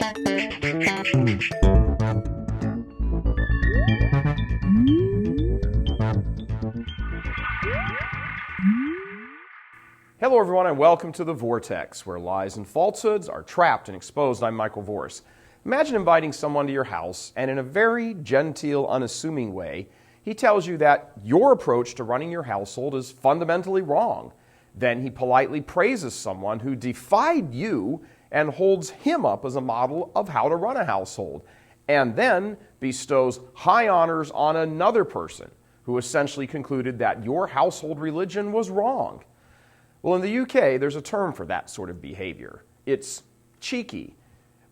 Hello everyone and welcome to The Vortex, where lies and falsehoods are trapped and exposed. I'm Michael Vorse. Imagine inviting someone to your house and in a very genteel, unassuming way, he tells you that your approach to running your household is fundamentally wrong. Then he politely praises someone who defied you and holds him up as a model of how to run a household, and then bestows high honors on another person who essentially concluded that your household religion was wrong. Well, in the UK, there's a term for that sort of behavior. It's cheeky.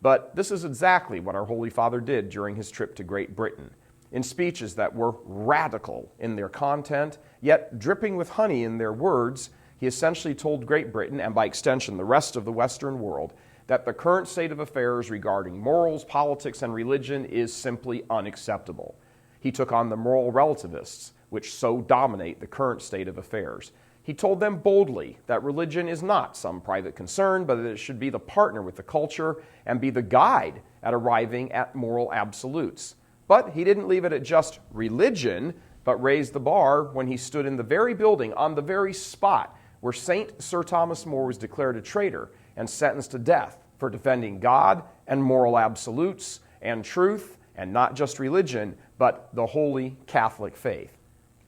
But this is exactly what our Holy Father did during his trip to Great Britain. In speeches that were radical in their content, yet dripping with honey in their words, he essentially told Great Britain, and by extension the rest of the Western world, that the current state of affairs regarding morals, politics, and religion is simply unacceptable. He took on the moral relativists, which so dominate the current state of affairs. He told them boldly that religion is not some private concern, but that it should be the partner with the culture and be the guide at arriving at moral absolutes. But he didn't leave it at just religion, but raised the bar when he stood in the very building, on the very spot where St. Sir Thomas More was declared a traitor and sentenced to death for defending God and moral absolutes and truth, and not just religion, but the holy Catholic faith.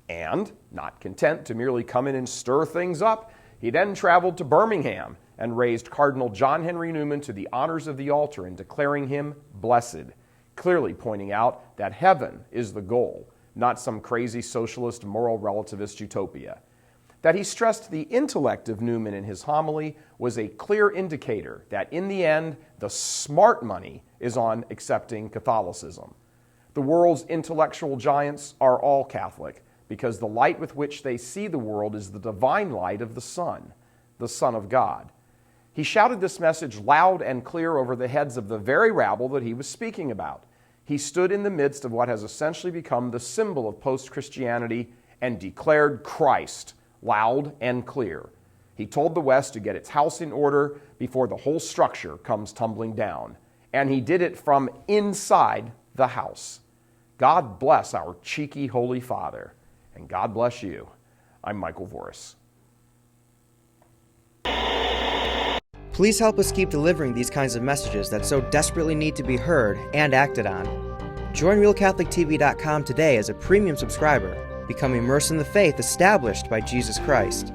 And, not content to merely come in and stir things up, he then traveled to Birmingham and raised Cardinal John Henry Newman to the honors of the altar and declaring him blessed, clearly pointing out that heaven is the goal, not some crazy socialist moral relativist utopia. That he stressed the intellect of Newman in his homily was a clear indicator that in the end, the smart money is on accepting Catholicism. The world's intellectual giants are all Catholic, because the light with which they see the world is the divine light of the Son of God. He shouted this message loud and clear over the heads of the very rabble that he was speaking about. He stood in the midst of what has essentially become the symbol of post-Christianity and declared Christ loud and clear. He told the West to get its house in order before the whole structure comes tumbling down. And he did it from inside the house. God bless our cheeky Holy Father. And God bless you. I'm Michael Vorse. Please help us keep delivering these kinds of messages that so desperately need to be heard and acted on. Join RealCatholicTV.com today as a premium subscriber. Become immersed in the faith established by Jesus Christ.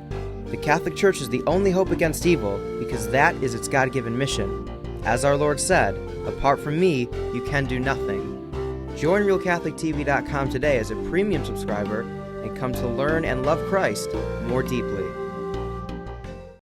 The Catholic Church is the only hope against evil because that is its God-given mission. As our Lord said, apart from me, you can do nothing. Join RealCatholicTV.com today as a premium subscriber and come to learn and love Christ more deeply.